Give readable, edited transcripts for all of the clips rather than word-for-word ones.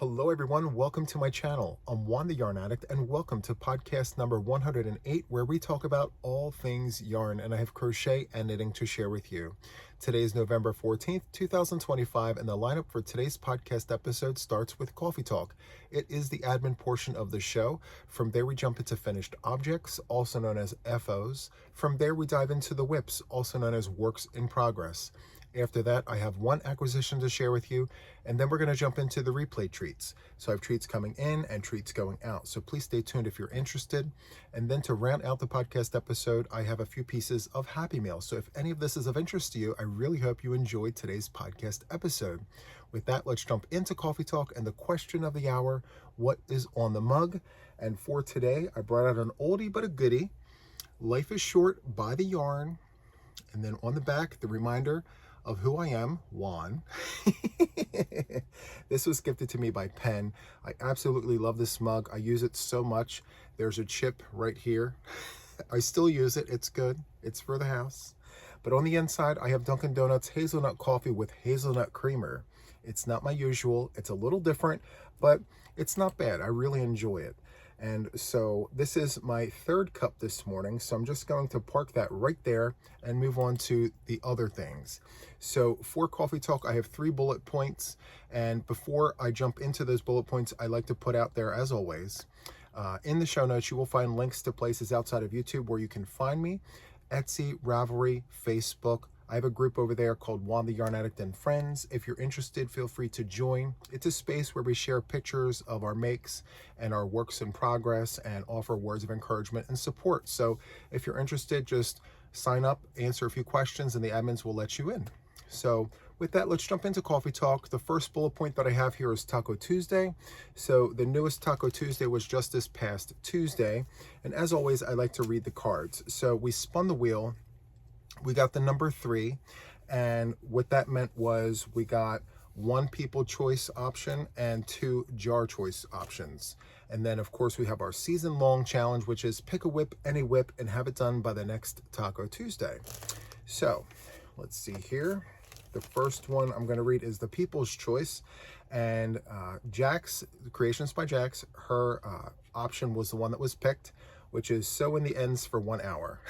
Hello everyone, welcome to my channel. I'm Juan the Yarn Addict and welcome to podcast number 108 where we talk about all things yarn, and I have crochet and knitting to share with you. Today is November 14th, 2025, and the lineup for today's podcast episode starts with Coffee Talk. It is the admin portion of the show. From there we jump into finished objects, also known as FOs. From there we dive into the whips, also known as works in progress. After that, I have one acquisition to share with you, and then we're going to jump into the replay treats. So I have treats coming in and treats going out. So please stay tuned if you're interested. And then to round out the podcast episode, I have a few pieces of Happy Mail. So if any of this is of interest to you, I really hope you enjoyed today's podcast episode. With that, let's jump into Coffee Talk and the question of the hour, what is on the mug? And for today, I brought out an oldie but a goodie. Life is short, buy the yarn. And then on the back, the reminder of who I am, Juan. This was gifted to me by Penn. I absolutely love this mug. I use it so much. There's a chip right here. I still use it. It's good. It's for the house. But on the inside, I have Dunkin' Donuts hazelnut coffee with hazelnut creamer. It's not my usual. It's a little different, but it's not bad. I really enjoy it. And so this is my third cup this morning. So I'm just going to park that right there and move on to the other things. So for Coffee Talk, I have 3 bullet points. And before I jump into those bullet points, I like to put out there, as always, in the show notes, you will find links to places outside of YouTube where you can find me: Etsy, Ravelry, Facebook. I have a group over there called Juan the Yarn Addict and Friends. If you're interested, feel free to join. It's a space where we share pictures of our makes and our works in progress and offer words of encouragement and support. So if you're interested, just sign up, answer a few questions, and the admins will let you in. So with that, let's jump into Coffee Talk. The first bullet point that I have here is Taco Tuesday. So the newest Taco Tuesday was just this past Tuesday. And as always, I like to read the cards. So we spun the wheel. We got the number 3, and what that meant was we got 1 people choice option and 2 jar choice options. And then of course we have our season-long challenge, which is pick a whip, any whip, and have it done by the next Taco Tuesday. So let's see here. The first one I'm going to read is the people's choice, and Jax, Creations by Jax, her option was the one that was picked, which is sew in the ends for 1 hour.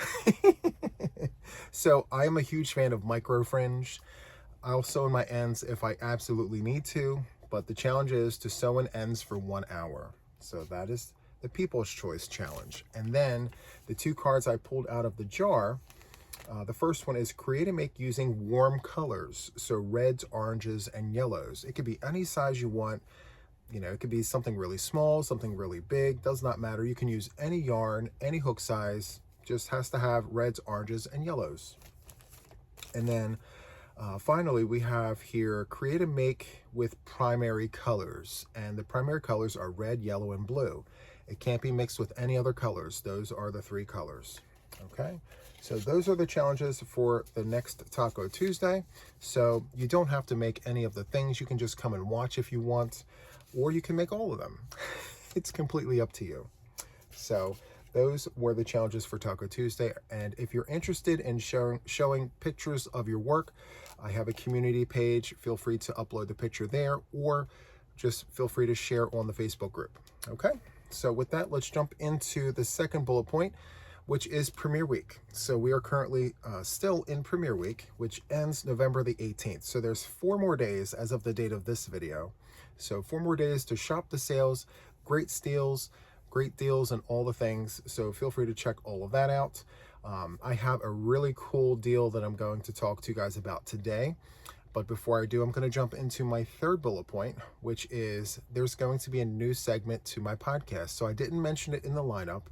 So I am a huge fan of micro fringe. I'll sew in my ends if I absolutely need to, but the challenge is to sew in ends for 1 hour. So that is the People's Choice Challenge. And then the 2 cards I pulled out of the jar, the first one is create and make using warm colors. So reds, oranges, and yellows. It could be any size you want. You know, it could be something really small, something really big, does not matter. You can use any yarn, any hook size, just has to have reds, oranges, and yellows. And then finally, we have here, create and make with primary colors. And the primary colors are red, yellow, and blue. It can't be mixed with any other colors. Those are the 3 colors. Okay, so those are the challenges for the next Taco Tuesday. So you don't have to make any of the things. You can just come and watch if you want, or you can make all of them. It's completely up to you. So those were the challenges for Taco Tuesday. And if you're interested in showing pictures of your work, I have a community page. Feel free to upload the picture there, or just feel free to share on the Facebook group. Okay, so with that, let's jump into the second bullet point, which is Premiere Week. So we are currently still in Premiere Week, which ends November the 18th. So there's 4 more days as of the date of this video. So 4 more days to shop the sales, great steals, great deals, and all the things. So feel free to check all of that out. I have a really cool deal that I'm going to talk to you guys about today. But before I do, I'm going to jump into my third bullet point, which is there's going to be a new segment to my podcast. So I didn't mention it in the lineup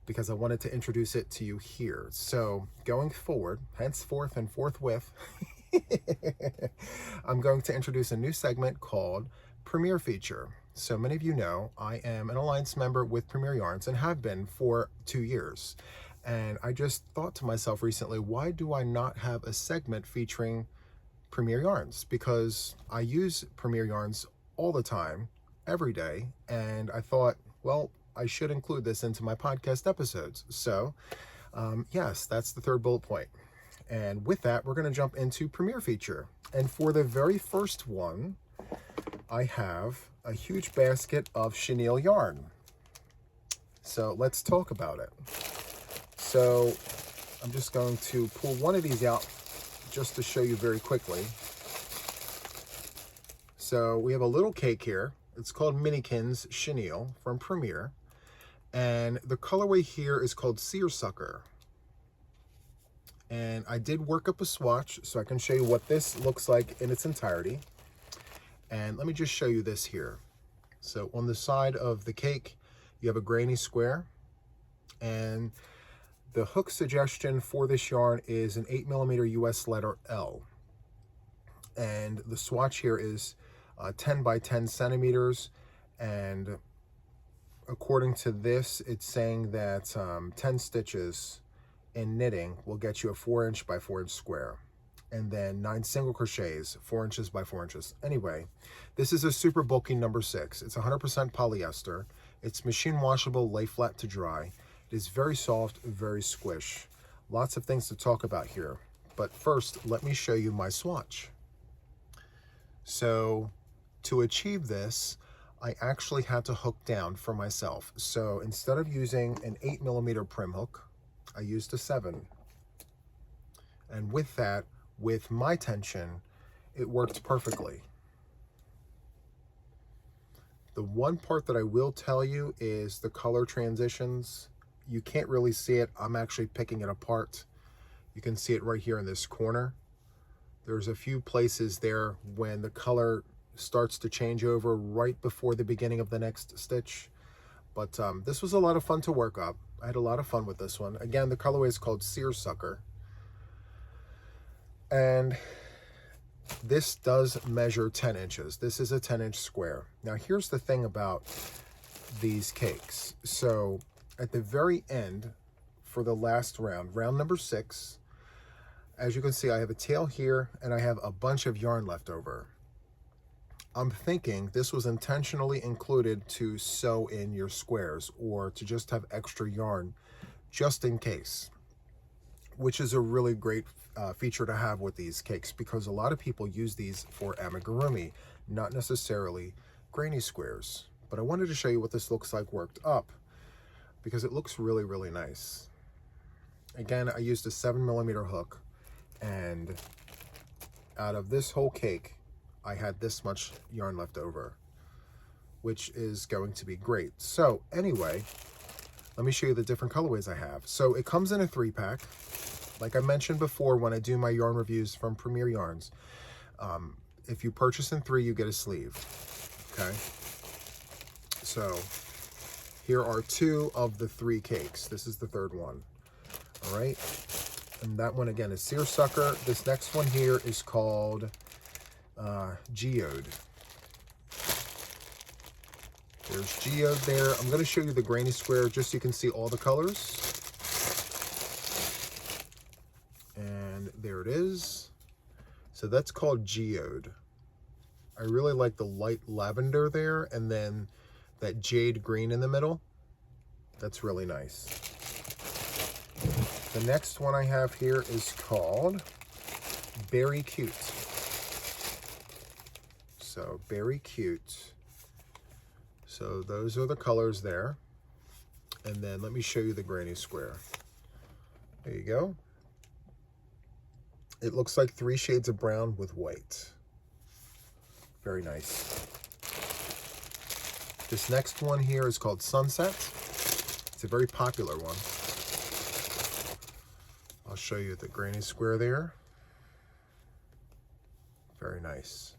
because I wanted to introduce it to you here. So going forward, henceforth and forthwith, I'm going to introduce a new segment called Premiere Feature. So many of you know I am an Alliance member with Premier Yarns and have been for 2 years. And I just thought to myself recently, why do I not have a segment featuring Premier Yarns? Because I use Premier Yarns all the time, every day. And I thought, well, I should include this into my podcast episodes. So yes, that's the third bullet point. And with that, we're going to jump into Premiere Feature. And for the very first one, I have a huge basket of chenille yarn. So let's talk about it. So I'm just going to pull one of these out just to show you very quickly. So we have a little cake here. It's called Minikins Chenille from Premier. And the colorway here is called Seersucker. And I did work up a swatch so I can show you what this looks like in its entirety. And let me just show you this here. So on the side of the cake, you have a granny square. And the hook suggestion for this yarn is an 8mm US letter L. And the swatch here is 10 by 10 centimeters. And according to this, it's saying that 10 stitches in knitting will get you a 4" by 4" square. And then 9 single crochets, 4 inches by 4 inches. Anyway, this is a super bulky number 6. It's 100% polyester. It's machine washable, lay flat to dry. It is very soft, very squish. Lots of things to talk about here. But first, let me show you my swatch. So to achieve this, I actually had to hook down for myself. So instead of using an 8mm prim hook, I used a 7. And with that, with my tension, it worked perfectly. The one part that I will tell you is the color transitions. You can't really see it. I'm actually picking it apart. You can see it right here in this corner. There's a few places there when the color starts to change over right before the beginning of the next stitch. But this was a lot of fun to work up. I had a lot of fun with this one. Again, the colorway is called Seersucker. And this does measure 10 inches. This is a 10-inch square. Now, here's the thing about these cakes. So at the very end, for the last round, round number 6, as you can see, I have a tail here and I have a bunch of yarn left over. I'm thinking this was intentionally included to sew in your squares or to just have extra yarn just in case, which is a really great feature to have with these cakes because a lot of people use these for amigurumi, not necessarily granny squares. But I wanted to show you what this looks like worked up because it looks really, really nice. Again, I used a 7mm hook, and out of this whole cake, I had this much yarn left over, which is going to be great. So anyway, let me show you the different colorways I have. So it comes in a 3-pack. Like I mentioned before, when I do my yarn reviews from Premier Yarns, if you purchase in 3, you get a sleeve, okay? So here are 2 of the 3 cakes. This is the 3rd one, all right? And that one, again, is Seersucker. This next one here is called Geode. There's Geode there. I'm going to show you the granny square just so you can see all the colors. And there it is. So that's called Geode. I really like the light lavender there and then that jade green in the middle. That's really nice. The next one I have here is called Berry Cute. So Berry Cute. So those are the colors there. And then let me show you the granny square. There you go. It looks like 3 shades of brown with white. Very nice. This next one here is called Sunset. It's a very popular one. I'll show you the granny square there. Very nice.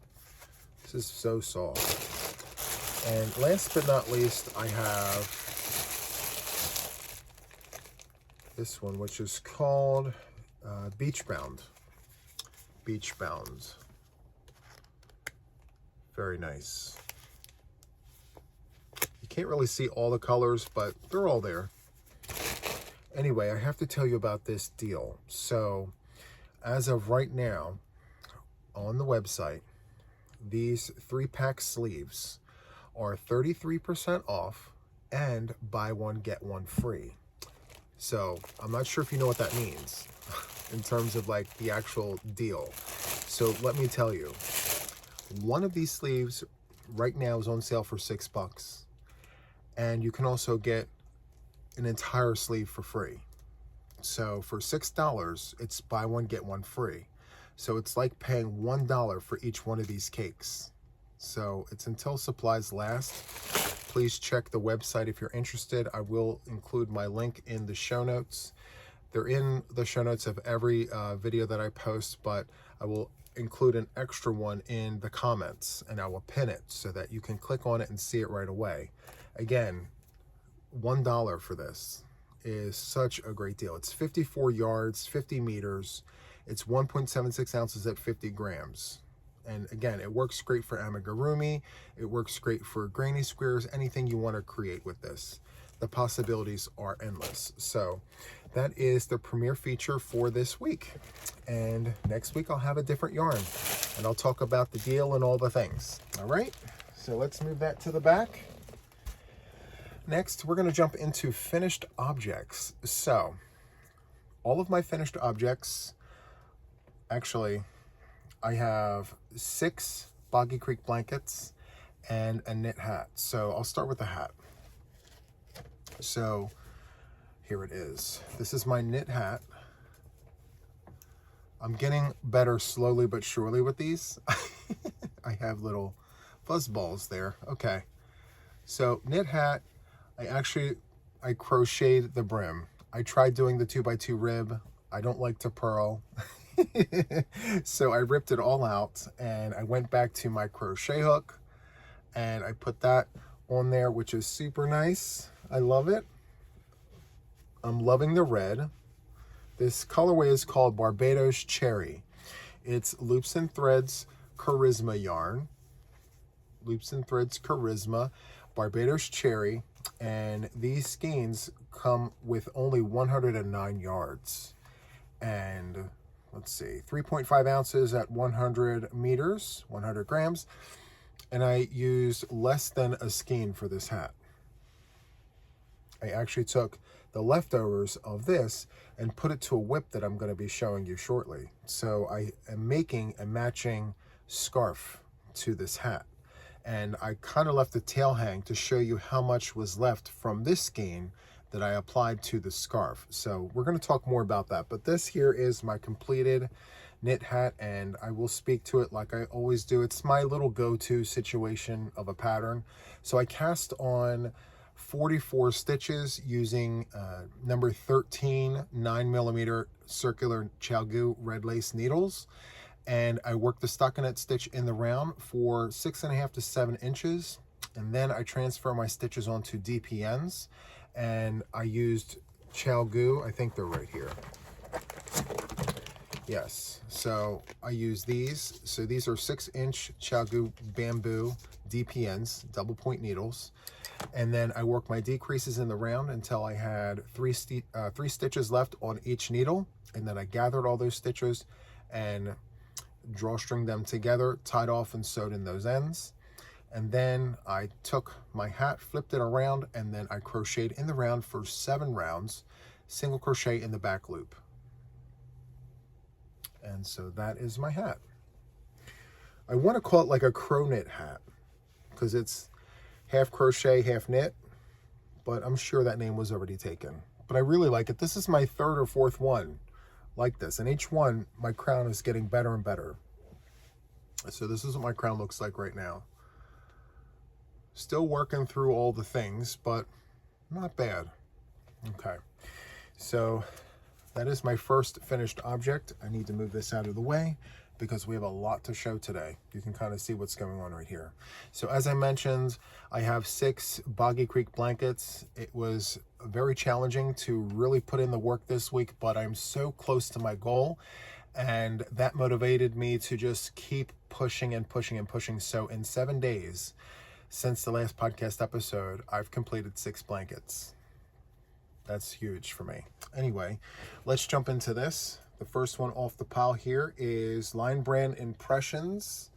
This is so soft. And last but not least, I have this one, which is called Beachbound. Beachbound. Very nice. You can't really see all the colors, but they're all there. Anyway, I have to tell you about this deal. So, as of right now, on the website, these 3-pack sleeves are 33% off and buy one, get one free. So, I'm not sure if you know what that means in terms of like the actual deal. So let me tell you, one of these sleeves right now is on sale for $6. And you can also get an entire sleeve for free. So for $6, it's buy one, get one free. So it's like paying $1 for each one of these cakes. So it's until supplies last. Please check the website if you're interested. I will include my link in the show notes. They're in the show notes of every video that I post, but I will include an extra one in the comments, and I will pin it so that you can click on it and see it right away. Again, $1 for this is such a great deal. It's 54 yards, 50 meters. It's 1.76 ounces at 50 grams. And again, it works great for amigurumi. It works great for granny squares, anything you want to create with this. The possibilities are endless. So that is the premiere feature for this week. And next week I'll have a different yarn and I'll talk about the deal and all the things. All right, so let's move that to the back. Next, we're going to jump into finished objects. So all of my finished objects, actually, I have 6 Boggy Creek blankets and a knit hat. So I'll start with the hat. So here it is. This is my knit hat. I'm getting better slowly but surely with these. I have little fuzz balls there. Okay. So knit hat, I crocheted the brim. I tried doing the 2x2 rib. I don't like to purl. So I ripped it all out and I went back to my crochet hook and I put that on there, which is super nice. I love it. I'm loving the red. This colorway is called Barbados Cherry. It's Loops and Threads Charisma yarn. Loops and Threads Charisma, Barbados Cherry, and these skeins come with only 109 yards. And let's see, 3.5 ounces at 100 meters, 100 grams. And I used less than a skein for this hat. I actually took the leftovers of this and put it to a whip that I'm going to be showing you shortly. So I am making a matching scarf to this hat. And I kind of left the tail hang to show you how much was left from this skein that I applied to the scarf. So we're going to talk more about that. But this here is my completed knit hat, and I will speak to it like I always do. It's my little go-to situation of a pattern. So I cast on 44 stitches using number 13 9mm circular chalgu red lace needles, and I worked the stockinette stitch in the round for 6.5 to 7 inches, and then I transfer my stitches onto DPNs, and I used chalgu. I think they're right here. Yes, so I use these. So these are 6-inch chalgu bamboo DPNs, double point needles. And then I work my decreases in the round until I had three stitches left on each needle. And then I gathered all those stitches and drawstring them together, tied off and sewed in those ends. And then I took my hat, flipped it around, and then I crocheted in the round for 7 rounds, single crochet in the back loop. And so that is my hat. I want to call it like a crow knit hat because it's half crochet, half knit, but I'm sure that name was already taken. But I really like it. This is my 3rd or 4th one like this, and each one, my crown is getting better and better. So this is what my crown looks like right now. Still working through all the things, but not bad. Okay, so that is my first finished object. I need to move this out of the way because we have a lot to show today. You can kind of see what's going on right here. So as I mentioned, I have 6 Boggy Creek blankets. It was very challenging to really put in the work this week, but I'm so close to my goal, and that motivated me to just keep pushing and pushing and pushing. So in 7 days, since the last podcast episode, I've completed 6 blankets. That's huge for me. Anyway, let's jump into this. The first one off the pile here is Line Brand Impressions,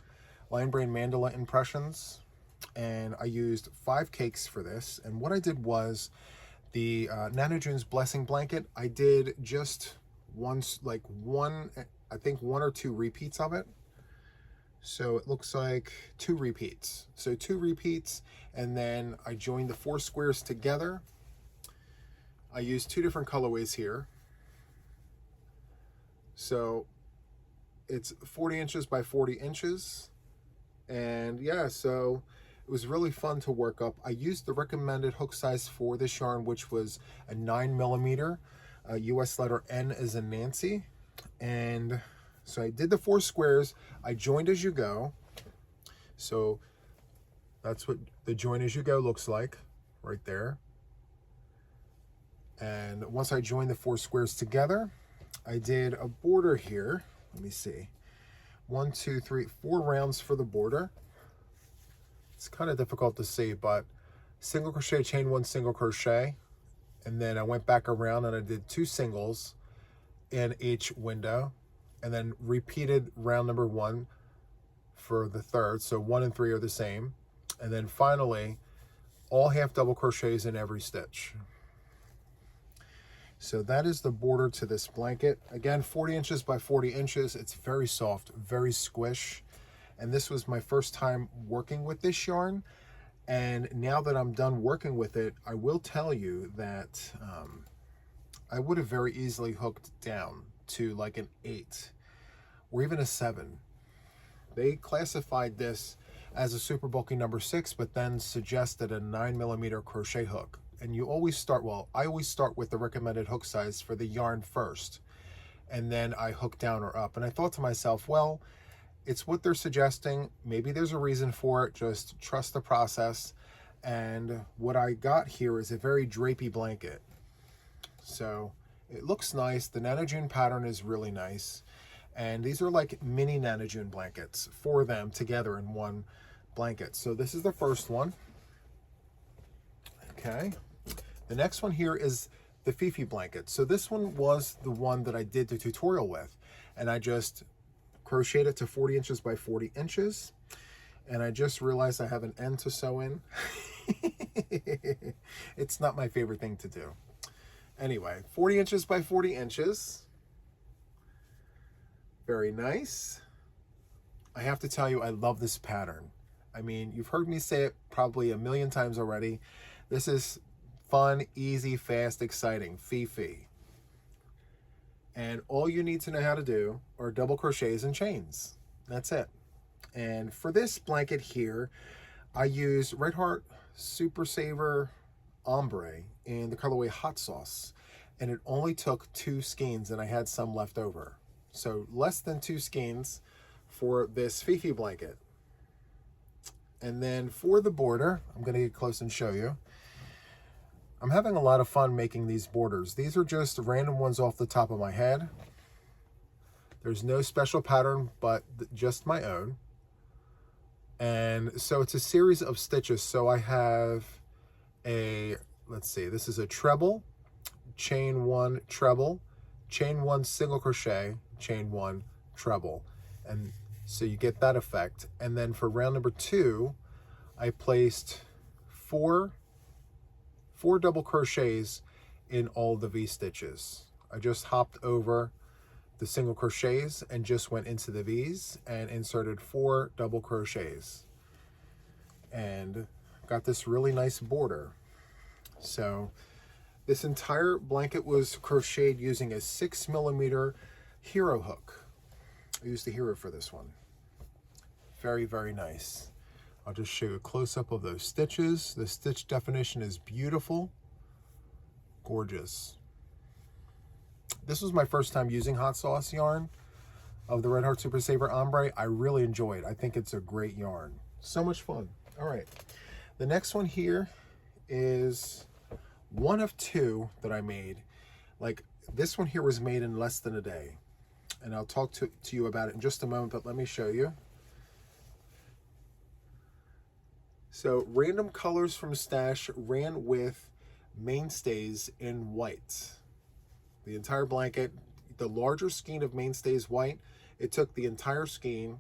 Line Brand Mandala Impressions. And I used 5 cakes for this. And what I did was the Nana June's Blessing Blanket, I did just I think one or two repeats of it. So it looks like 2 repeats. So 2 repeats, and then I joined the 4 squares together. I used 2 different colorways here. So it's 40 inches by 40 inches. And yeah, so it was really fun to work up. I used the recommended hook size for this yarn, which was a 9mm, US letter N as in Nancy. And so I did the 4 squares. I joined as you go. So that's what the join as you go looks like right there. And once I joined the 4 squares together, I did a border here. Let me see. 1, 2, 3, 4 rounds for the border. It's kind of difficult to see, but single crochet, chain 1, single crochet. And then I went back around and I did 2 singles in each window, and then repeated round number 1 for the third. So 1 and 3 are the same. And then finally, all half double crochets in every stitch. So that is the border to this blanket. Again, 40 inches by 40 inches. It's very soft, very squish. And this was my first time working with this yarn. And now that I'm done working with it, I will tell you that I would have very easily hooked down to like an 8 or even a 7. They classified this as a super bulky number 6, but then suggested a 9mm crochet hook. And you always start, well, I always start with the recommended hook size for the yarn first, and then I hook down or up. And I thought to myself, well, it's what they're suggesting. Maybe there's a reason for it. Just trust the process. And what I got here is a very drapey blanket. So it looks nice. The Nanojune pattern is really nice. And these are like mini Nanojune blankets, 4 of them together in one blanket. So this is the first one. Okay. The next one here is the Fifi blanket. So this one was the one that I did the tutorial with. And I just crocheted it to 40 inches by 40 inches. And I just realized I have an end to sew in. It's not my favorite thing to do. Anyway, 40 inches by 40 inches. Very nice. I have to tell you, I love this pattern. I mean, you've heard me say it probably a million times already. This is fun, easy, fast, exciting. Fifi. And all you need to know how to do are double crochets and chains. That's it. And for this blanket here, I use Red Heart Super Saver Ombre in the colorway Hot Sauce. And it only took 2 skeins and I had some left over. So less than 2 skeins for this Fifi blanket. And then for the border, I'm going to get close and show you. I'm having a lot of fun making these borders. These are just random ones off the top of my head. There's no special pattern, but just my own. And so it's a series of stitches. So I have a, let's see, this is a treble, chain 1 treble, chain 1 single crochet, chain 1 treble. And so you get that effect. And then for round number 2, I placed 4 double crochets in all the V stitches. I just hopped over the single crochets and just went into the V's and inserted 4 double crochets and got this really nice border. So this entire blanket was crocheted using a 6mm hero hook. I used the hero for this one. Very, very nice. I'll just show you a close-up of those stitches. The stitch definition is beautiful. Gorgeous. This was my first time using hot sauce yarn of the Red Heart Super Saver Ombre. I really enjoy it. I think it's a great yarn. So much fun. All right. The next one here is one of 2 that I made. Like this one here was made in less than a day. And I'll talk to you about it in just a moment, but let me show you. So random colors from Stash ran with mainstays in white. The entire blanket, the larger skein of mainstays white, it took the entire skein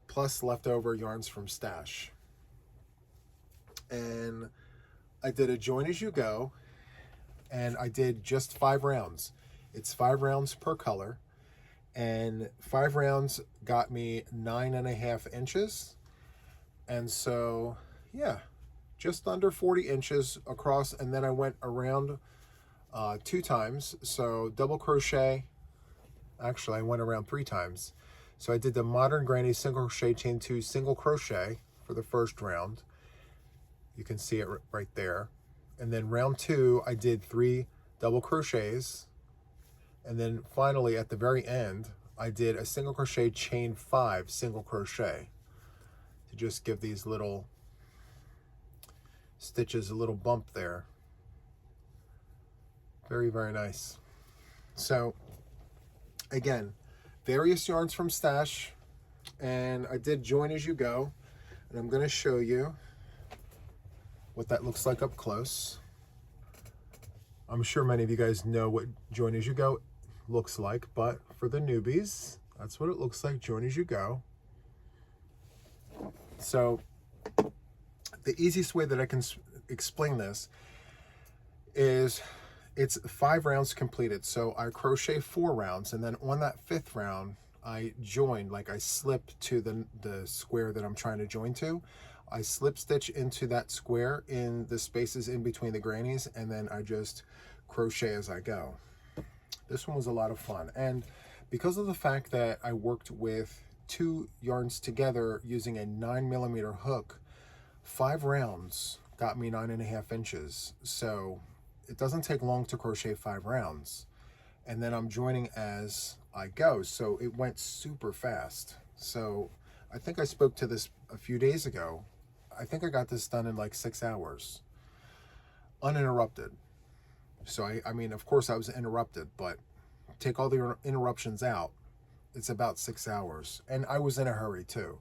plus leftover yarns from Stash. And I did a join as you go, and I did just 5 rounds. It's 5 rounds per color. and 5 rounds got me 9.5 inches. And so, yeah, just under 40 inches across. And then I went around 2 times. So double crochet, actually I went around 3 times. So I did the modern granny single crochet, chain 2, single crochet for the first round. You can see it right there. And then round 2, I did 3 double crochets. And then finally at the very end, I did a single crochet, chain 5, single crochet to just give these little stitches a little bump there. Very, very nice. So again, various yarns from Stash, and I did join as you go, and I'm going to show you what that looks like up close. I'm sure many of you guys know what join as you go looks like, but for the newbies, that's what it looks like, join as you go. So the easiest way that I can explain this is it's 5 rounds completed. So I crochet 4 rounds, and then on that 5th round, I joined, like I slipped to the square that I'm trying to join to. I slip stitch into that square in the spaces in between the grannies, and then I just crochet as I go. This one was a lot of fun. And because of the fact that I worked with 2 yarns together using a 9mm hook, 5 rounds got me 9.5 inches. So it doesn't take long to crochet 5 rounds. And then I'm joining as I go. So it went super fast. So I think I spoke to this a few days ago. I think I got this done in like 6 hours, uninterrupted. So I mean, of course I was interrupted, but take all the interruptions out, it's about 6 hours. And I was in a hurry too.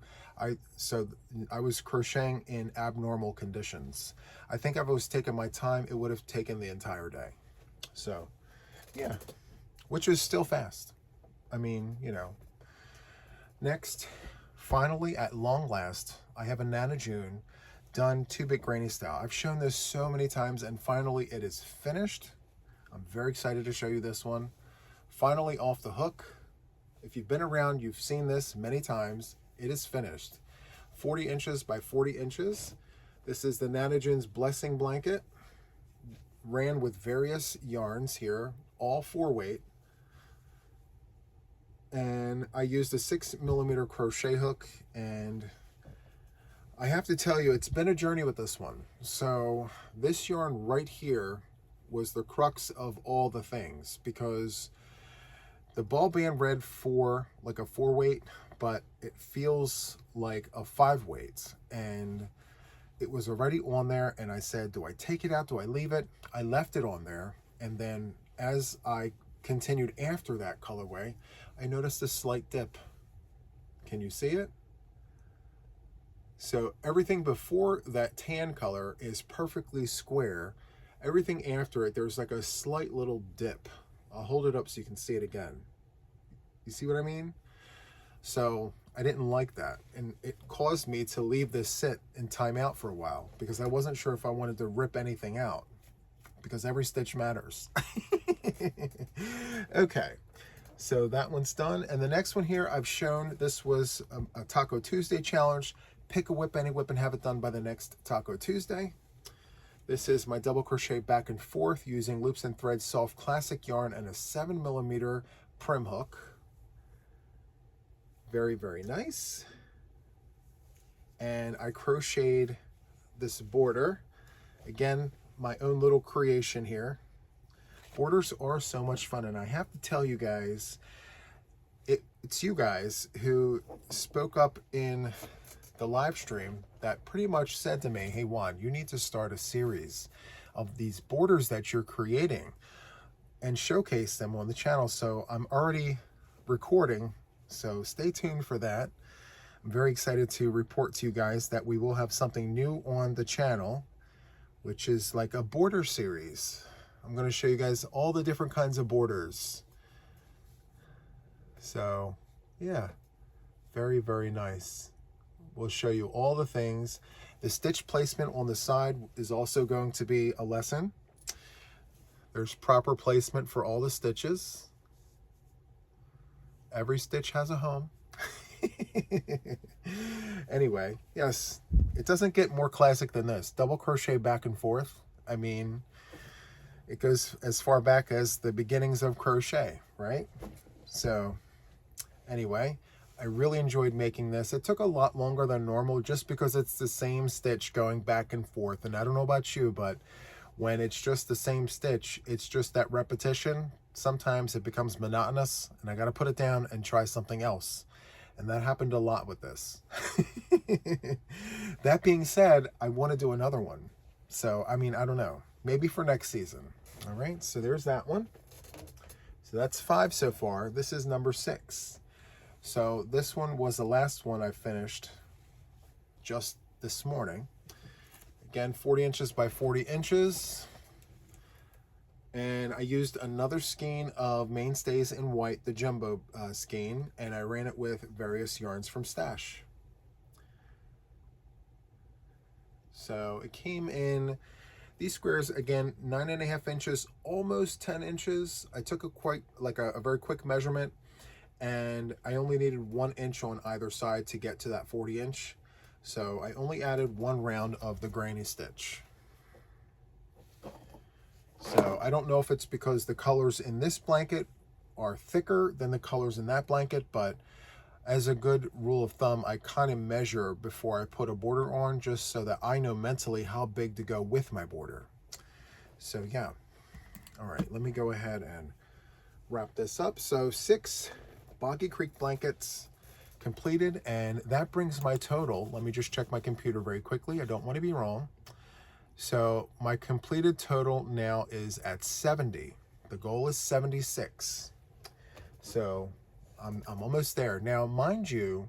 So I was crocheting in abnormal conditions. I think if I was taking my time, it would have taken the entire day. So yeah, which is still fast. I mean, you know. Next, finally, at long last, I have a Nana June done 2-bit granny style. I've shown this so many times, and finally it is finished. I'm very excited to show you this one. Finally off the hook. If you've been around, you've seen this many times. It is finished. 40 inches by 40 inches. This is the Nana June's Blessing Blanket. Ran with various yarns here, all 4-weight. And I used a 6mm crochet hook, and I have to tell you, it's been a journey with this one. So this yarn right here was the crux of all the things, because the ball band read for like a 4-weight, but it feels like a 5-weight, and it was already on there. And I said, do I take it out? Do I leave it? I left it on there. And then as I continued after that colorway, I noticed a slight dip. Can you see it? So everything before that tan color is perfectly square. Everything after it, there's like a slight little dip. I'll hold it up so you can see it again. You see what I mean? So I didn't like that. And it caused me to leave this sit and time out for a while, because I wasn't sure if I wanted to rip anything out, because every stitch matters. Okay. So that one's done. And the next one here I've shown, this was a Taco Tuesday challenge. Pick a whip, any whip, and have it done by the next Taco Tuesday. This is my double crochet back and forth using loops and threads, soft classic yarn, and a 7mm prim hook. Very, very nice. And I crocheted this border. Again, my own little creation here. Borders are so much fun, and I have to tell you guys, it's you guys who spoke up in the live stream that pretty much said to me, hey Juan, you need to start a series of these borders that you're creating and showcase them on the channel. So I'm already recording, so stay tuned for that. I'm very excited to report to you guys that we will have something new on the channel, which is like a border series. I'm going to show you guys all the different kinds of borders. So yeah, very, very nice. We'll show you all the things. The stitch placement on the side is also going to be a lesson. There's proper placement for all the stitches. Every stitch has a home. Anyway, yes, it doesn't get more classic than this. Double crochet back and forth. I mean, it goes as far back as the beginnings of crochet, right? So anyway, I really enjoyed making this. It took a lot longer than normal just because it's the same stitch going back and forth. And I don't know about you, but when it's just the same stitch, it's just that repetition. Sometimes it becomes monotonous and I got to put it down and try something else. And that happened a lot with this. That being said, I want to do another one. So, I mean, I don't know. Maybe for next season. All right, so there's that one. So that's 5 so far. This is number 6. So this one was the last one I finished just this morning. Again, 40 inches by 40 inches. And I used another skein of Mainstays in white, the jumbo skein, and I ran it with various yarns from Stash. So it came in these squares, again, 9.5 inches, almost 10 inches. I took a very quick measurement, and I only needed 1 inch on either side to get to that 40 inch. So I only added 1 round of the granny stitch. So I don't know if it's because the colors in this blanket are thicker than the colors in that blanket, but as a good rule of thumb, I kind of measure before I put a border on, just so that I know mentally how big to go with my border. So yeah. All right, let me go ahead and wrap this up. So 6 Boggy Creek blankets completed, and that brings my total. Let me just check my computer very quickly. I don't want to be wrong. So my completed total now is at 70. The goal is 76. So I'm almost there. Now, mind you,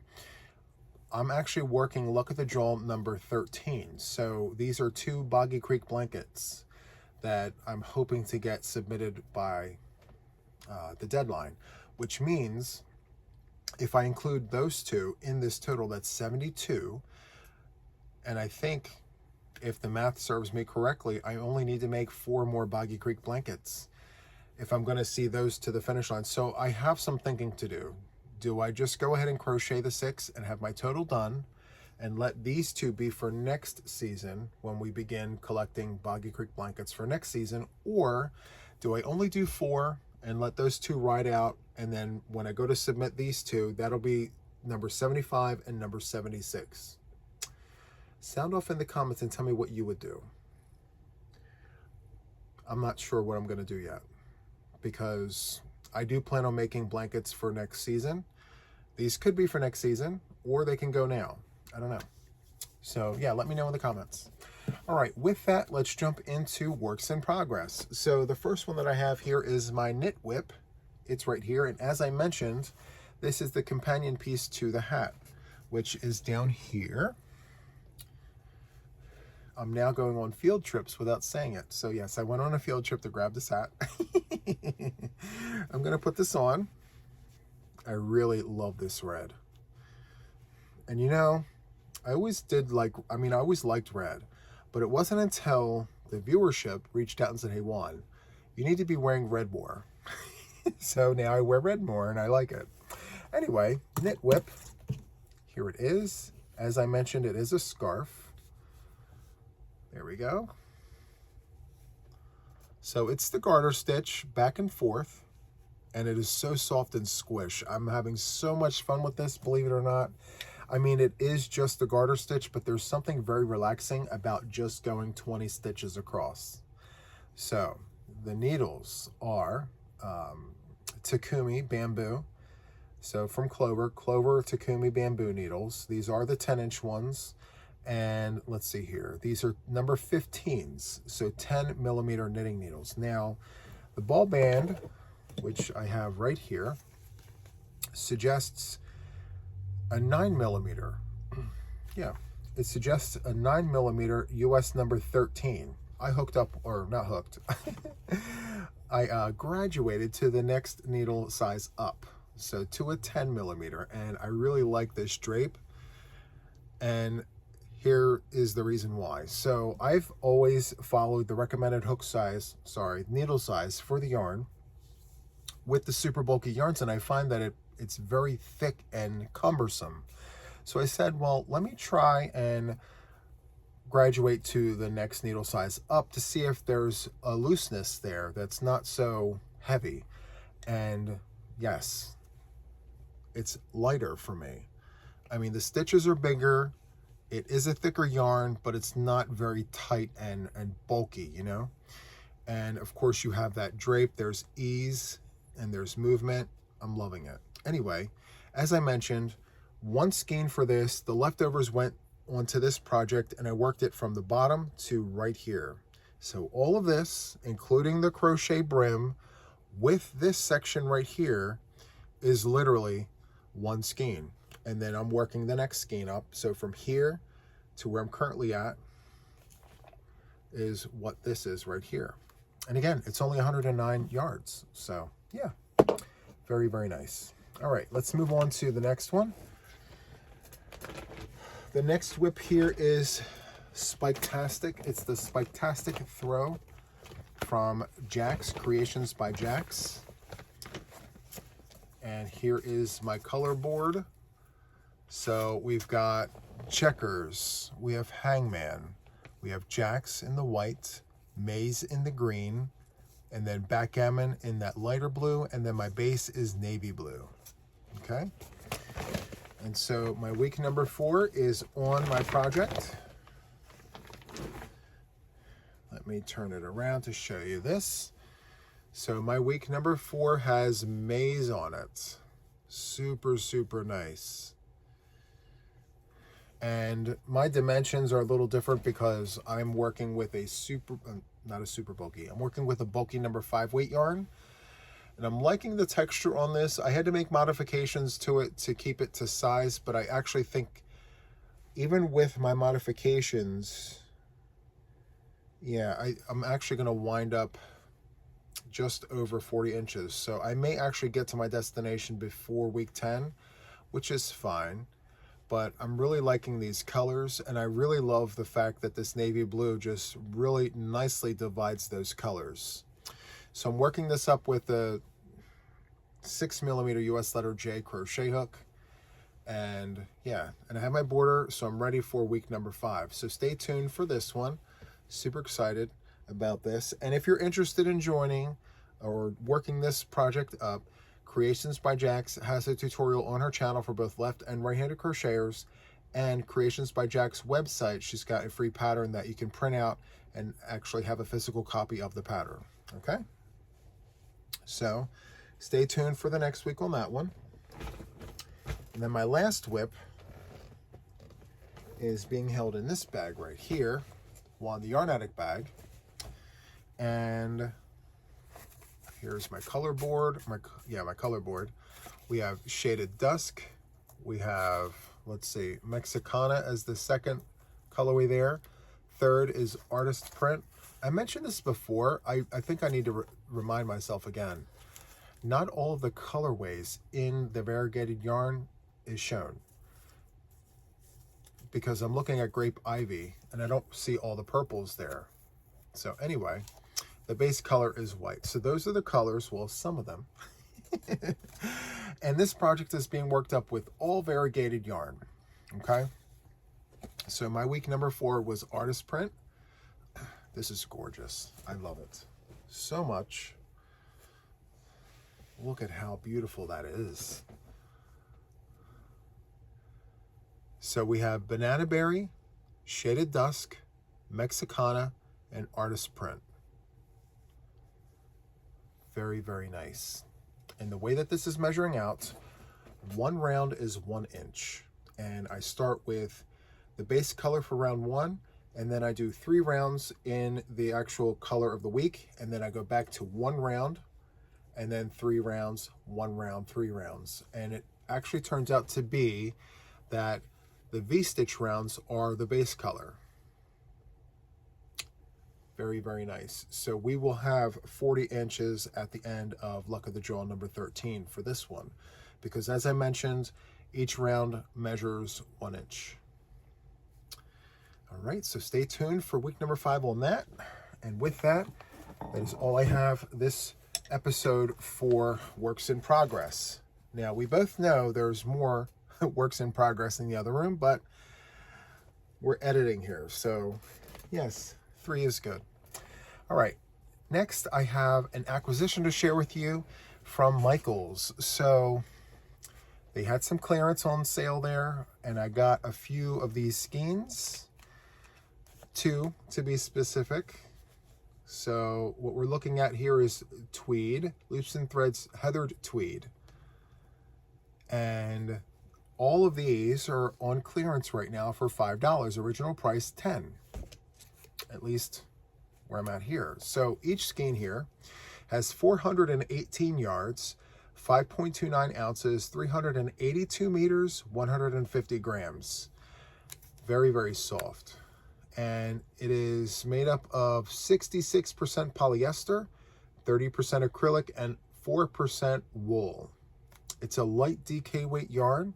I'm actually working Luck of the Draw number 13. So these are 2 Boggy Creek blankets that I'm hoping to get submitted by the deadline, which means if I include those 2 in this total, that's 72. And I think, if the math serves me correctly, I only need to make 4 more Boggy Creek blankets if I'm going to see those to the finish line. So I have some thinking to do. Do I just go ahead and crochet the 6 and have my total done and let these 2 be for next season when we begin collecting Boggy Creek blankets for next season? Or do I only do 4 and let those 2 ride out, and then when I go to submit these 2, that'll be number 75 and number 76? Sound off in the comments and tell me what you would do. I'm not sure what I'm going to do yet, because I do plan on making blankets for next season. These could be for next season, or they can go now. I don't know. So yeah, let me know in the comments. All right, with that, let's jump into works in progress. So the first one that I have here is my knit whip. It's right here, and as I mentioned, this is the companion piece to the hat, which is down here. I'm now going on field trips without saying it. So yes, I went on a field trip to grab this hat. I'm gonna put this on. I really love this red. And you know, I always liked red, but it wasn't until the viewership reached out and said, hey Juan, you need to be wearing red more. So now I wear red more and I like it. Anyway, knit whip, here it is. As I mentioned, it is a scarf. There we go. So it's the garter stitch back and forth, and it is so soft and squish. I'm having so much fun with this, believe it or not. I mean, it is just the garter stitch, but there's something very relaxing about just going 20 stitches across. So the needles are Takumi bamboo. So from Clover Takumi bamboo needles. These are the 10-inch ones. And let's see here, these are number 15s, so 10mm knitting needles. Now, the ball band, which I have right here, suggests a 9mm. Yeah, it suggests a 9mm US number 13. I hooked up, or not hooked, I graduated to the next needle size up, so to a 10mm, and I really like this drape. And here is the reason why. So I've always followed the recommended needle size for the yarn with the super bulky yarns, and I find that It's very thick and cumbersome. So I said, well, let me try and graduate to the next needle size up to see if there's a looseness there that's not so heavy. And yes, it's lighter for me. I mean, the stitches are bigger. It is a thicker yarn, but it's not very tight and bulky, you know? And of course you have that drape. There's ease and there's movement. I'm loving it. Anyway, as I mentioned, one skein for this, the leftovers went onto this project and I worked it from the bottom to right here. So all of this, including the crochet brim with this section right here, is literally one skein. And then I'm working the next skein up. So from here to where I'm currently at is what this is right here. And again, it's only 109 yards. So yeah, very, very nice. All right, let's move on to the next one. The next whip here is Spiketastic. It's the Spiketastic Throw from Jax, Creations by Jax. And here is my color board. So we've got checkers, we have hangman, we have Jax in the white, maize in the green, and then backgammon in that lighter blue, and then my base is navy blue. Okay? And so my week number 4 is on my project. Let me turn it around to show you this. So my week number 4 has maize on it. Super, super nice. And my dimensions are a little different because I'm working with a not a super bulky, I'm working with a bulky number 5 weight yarn. And I'm liking the texture on this. I had to make modifications to it to keep it to size, but I actually think even with my modifications, yeah, I'm actually gonna wind up just over 40 inches. So I may actually get to my destination before week 10, which is fine. But I'm really liking these colors, and I really love the fact that this navy blue just really nicely divides those colors. So I'm working this up with a 6mm US letter J crochet hook. And yeah, and I have my border, so I'm ready for week number 5. So stay tuned for this one. Super excited about this. And if you're interested in joining or working this project up, Creations by Jax has a tutorial on her channel for both left and right-handed crocheters, and Creations by Jax website, she's got a free pattern that you can print out and actually have a physical copy of the pattern. Okay, so stay tuned for the next week on that one. And then my last whip is being held in this bag right here, Juan the Yarn Addict bag. And here's my color board, my color board. We have Shaded Dusk. We have, let's see, Mexicana as the second colorway there. Third is Artist Print. I mentioned this before. I think I need to remind myself again. Not all of the colorways in the variegated yarn is shown, because I'm looking at Grape Ivy and I don't see all the purples there. So anyway, the base color is white. So those are the colors, well, some of them. And this project is being worked up with all variegated yarn, okay? So my week number 4 was Artist Print. This is gorgeous. I love it so much. Look at how beautiful that is. So we have Banana Berry, Shaded Dusk, Mexicana, and Artist Print. Very, very nice. And the way that this is measuring out, one round is 1 inch. And I start with the base color for round 1, and then I do 3 rounds in the actual color of the week, and then I go back to 1 round, and then 3 rounds, 1 round, 3 rounds. And it actually turns out to be that the V-stitch rounds are the base color. Very, very nice. So we will have 40 inches at the end of Luck of the Draw number 13 for this one, because as I mentioned, each round measures 1 inch. All right, so stay tuned for week number 5 on that. And with that, that is all I have this episode for Works in Progress. Now, we both know there's more works in progress in the other room, but we're editing here. So yes, 3 is good. All right. Next, I have an acquisition to share with you from Michael's. So they had some clearance on sale there, and I got a few of these skeins, 2 to be specific. So what we're looking at here is tweed, loops and threads, heathered tweed. And all of these are on clearance right now for $5, original price $10, at least where I'm at here. So each skein here has 418 yards, 5.29 ounces, 382 meters, 150 grams. Very, very soft. And it is made up of 66% polyester, 30% acrylic, and 4% wool. It's a light DK weight yarn,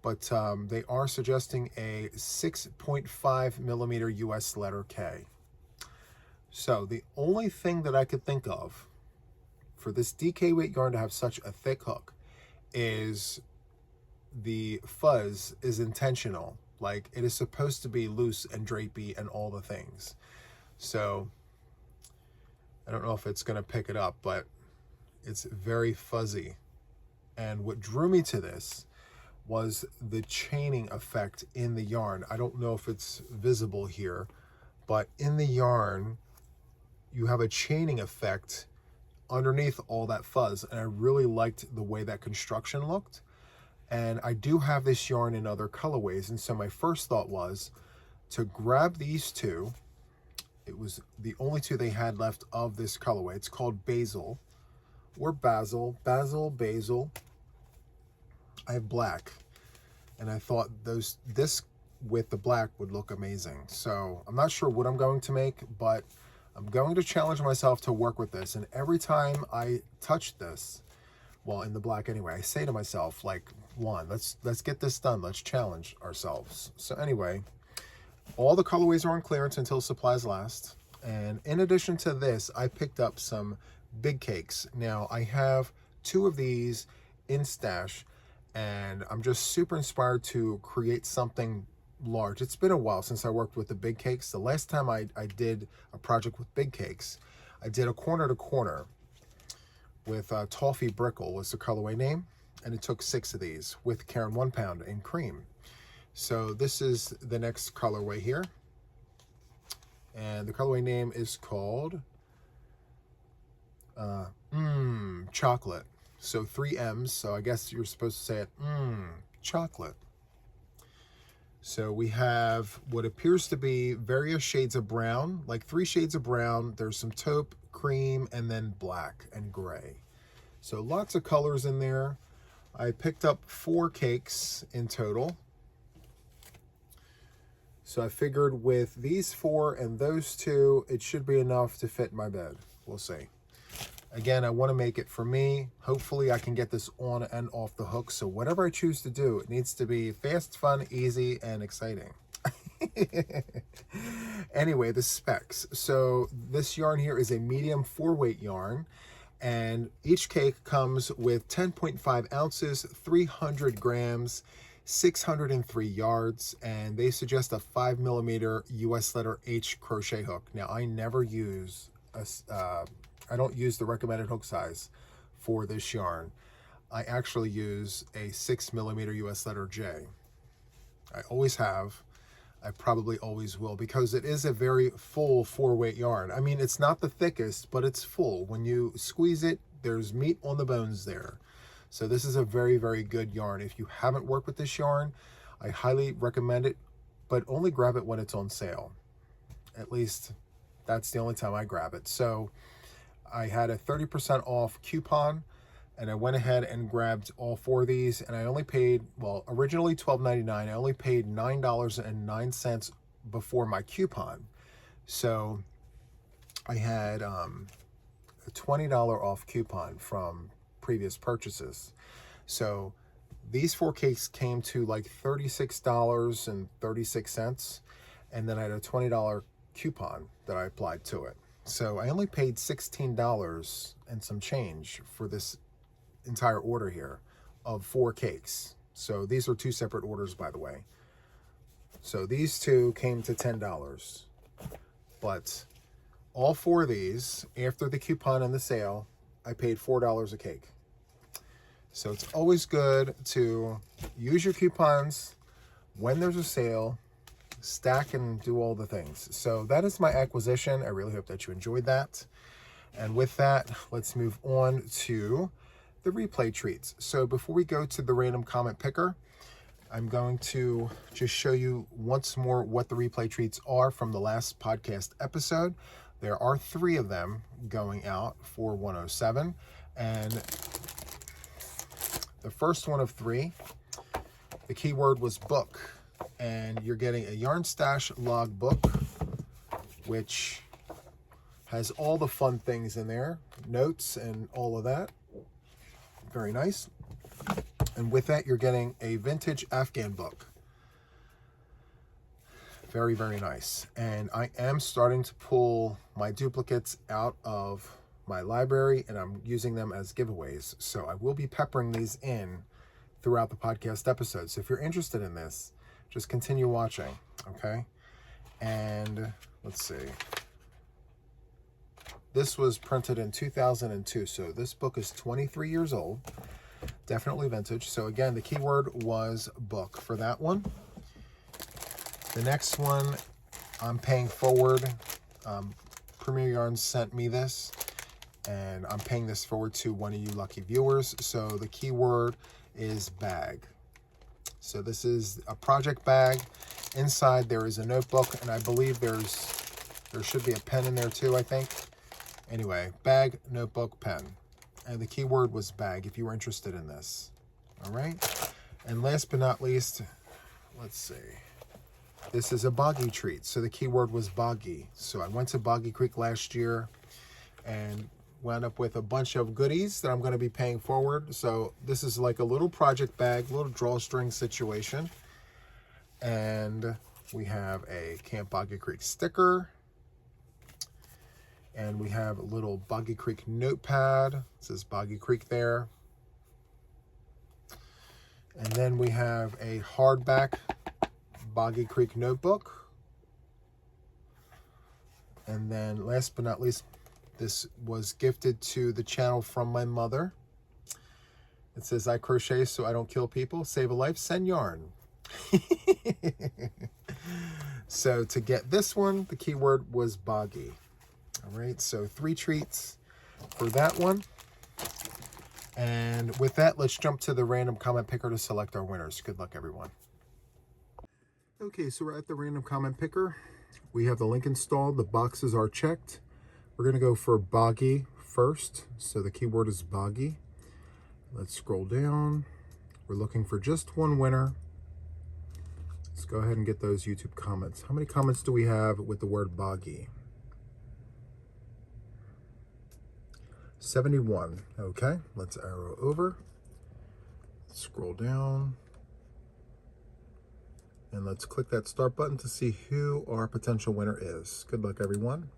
but they are suggesting a 6.5 millimeter US letter K. So the only thing that I could think of for this DK weight yarn to have such a thick hook is the fuzz is intentional. Like, it is supposed to be loose and drapey and all the things. So I don't know if it's going to pick it up, but it's very fuzzy. And what drew me to this was the chaining effect in the yarn. I don't know if it's visible here, but in the yarn, you have a chaining effect underneath all that fuzz. And I really liked the way that construction looked. And I do have this yarn in other colorways. And so my first thought was to grab these 2. It was the only 2 they had left of this colorway. It's called Basil or Basil, Basil. I have black. And I thought this with the black would look amazing. So I'm not sure what I'm going to make, but I'm going to challenge myself to work with this. And every time I touch this, well, in the black anyway, I say to myself, like, Juan, let's get this done. Let's challenge ourselves. So anyway, all the colorways are on clearance until supplies last. And in addition to this, I picked up some big cakes. Now, I have 2 of these in stash, and I'm just super inspired to create something large. It's been a while since I worked with the big cakes. The last time I did a project with big cakes, I did a corner to corner with Toffee Brickle was the colorway name, and it took 6 of these with Karen 1 pound in cream. So this is the next colorway here, and the colorway name is called Chocolate. So 3 M's, so I guess you're supposed to say it, chocolate. So we have what appears to be various shades of brown, like 3 shades of brown. There's some taupe, cream, and then black and gray. So lots of colors in there. I picked up 4 cakes in total. So I figured with these 4 and those 2, it should be enough to fit my bed. We'll see. Again, I want to make it for me. Hopefully I can get this on and off the hook. So whatever I choose to do, it needs to be fast, fun, easy, and exciting. Anyway, the specs. So this yarn here is a medium 4-weight yarn, and each cake comes with 10.5 ounces, 300 grams, 603 yards, and they suggest a 5 millimeter US letter H crochet hook. Now, I never use I don't use the recommended hook size for this yarn. I actually use a 6 millimeter US letter J. I always have. I probably always will, because it is a very full 4-weight yarn. I mean, it's not the thickest, but it's full. When you squeeze it, there's meat on the bones there. So this is a very, very good yarn. If you haven't worked with this yarn, I highly recommend it, but only grab it when it's on sale. At least that's the only time I grab it. So I had a 30% off coupon, and I went ahead and grabbed all 4 of these, and I only paid, well, originally $12.99. I only paid $9.09 before my coupon. So I had a $20 off coupon from previous purchases. So these 4 cakes came to like $36.36, and then I had a $20 coupon that I applied to it. So I only paid $16 and some change for this entire order here, of 4 cakes. So these are 2 separate orders, by the way. So these 2 came to $10. But all 4 of these, after the coupon and the sale, I paid $4 a cake. So it's always good to use your coupons when there's a sale, stack and do all the things. So that is my acquisition. I really hope that you enjoyed that. And with that, let's move on to the replay treats. So before we go to the random comment picker, I'm going to just show you once more what the replay treats are from the last podcast episode. There are 3 of them going out for 107. And the first one of 3, the keyword was book. And you're getting a Yarn Stash log book, which has all the fun things in there, notes and all of that. Very nice. And with that, you're getting a vintage Afghan book. Very, very nice. And I am starting to pull my duplicates out of my library, and I'm using them as giveaways. So I will be peppering these in throughout the podcast episodes. So if you're interested in this, just continue watching, okay? And let's see. This was printed in 2002, so this book is 23 years old. Definitely vintage. So again, the keyword was book for that one. The next one, I'm paying forward. Premier Yarns sent me this, and I'm paying this forward to one of you lucky viewers. So the keyword is bag. So this is a project bag. Inside there is a notebook, and I believe there should be a pen in there too, I think. Anyway, bag, notebook, pen. And the keyword was bag if you were interested in this. All right. And last but not least, let's see. This is a boggy treat. So the keyword was boggy. So I went to Boggy Creek last year and wound up with a bunch of goodies that I'm going to be paying forward. So this is like a little project bag, little drawstring situation. And we have a Camp Boggy Creek sticker. And we have a little Boggy Creek notepad. It says Boggy Creek there. And then we have a hardback Boggy Creek notebook. And then last but not least, this was gifted to the channel from my mother. It says, I crochet so I don't kill people. Save a life, send yarn. So to get this one, the keyword was boggy. All right, so 3 treats for that one. And with that, let's jump to the random comment picker to select our winners. Good luck, everyone. Okay, so we're at the random comment picker. We have the link installed. The boxes are checked. We're going to go for boggy first. So the keyword is boggy. Let's scroll down. We're looking for just one winner. Let's go ahead and get those YouTube comments. How many comments do we have with the word boggy? 71. Okay, let's arrow over. Scroll down. And let's click that start button to see who our potential winner is. Good luck, everyone.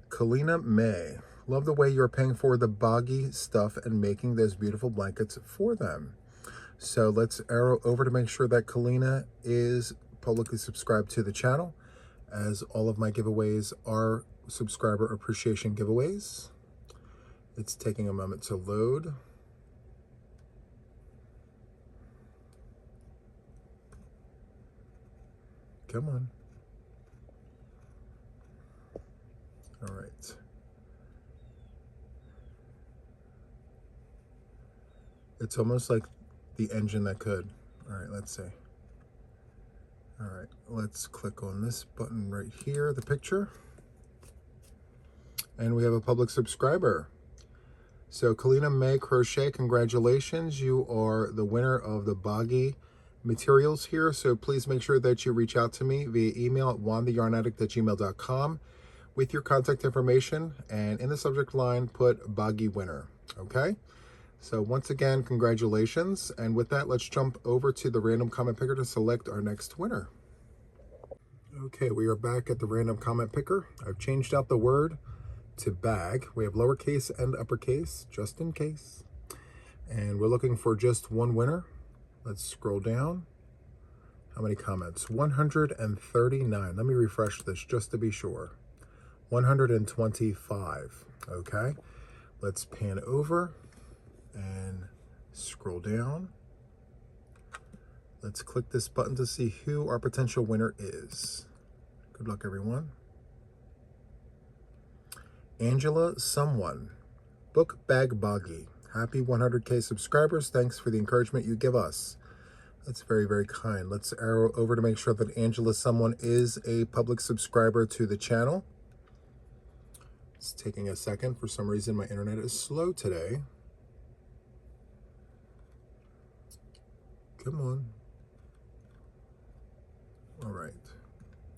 Kalina May. Love the way you're paying for the boggy stuff and making those beautiful blankets for them. So let's arrow over to make sure that Kalina is publicly subscribed to the channel, as all of my giveaways are subscriber appreciation giveaways. It's taking a moment to load. Come on. All right. It's almost like the engine that could. All right, let's see. All right, let's click on this button right here, the picture. And we have a public subscriber. So Kalina May Crochet, congratulations. You are the winner of the boggy materials here. So please make sure that you reach out to me via email at JuanTheYarnAddict@gmail.com with your contact information. And in the subject line, put boggy winner, okay? So once again, congratulations. And with that, let's jump over to the random comment picker to select our next winner. Okay, we are back at the random comment picker. I've changed out the word to bag. We have lowercase and uppercase, just in case. And we're looking for just one winner. Let's scroll down. How many comments? 139. Let me refresh this just to be sure. 125. Okay. Let's pan over and scroll down. Let's click this button to see who our potential winner is. Good luck, everyone. Angela Someone. Book Bag Boggy. Happy 100K subscribers. Thanks for the encouragement you give us. That's very, very kind. Let's arrow over to make sure that Angela Someone is a public subscriber to the channel. It's taking a second. For some reason, my internet is slow today. Come on. All right.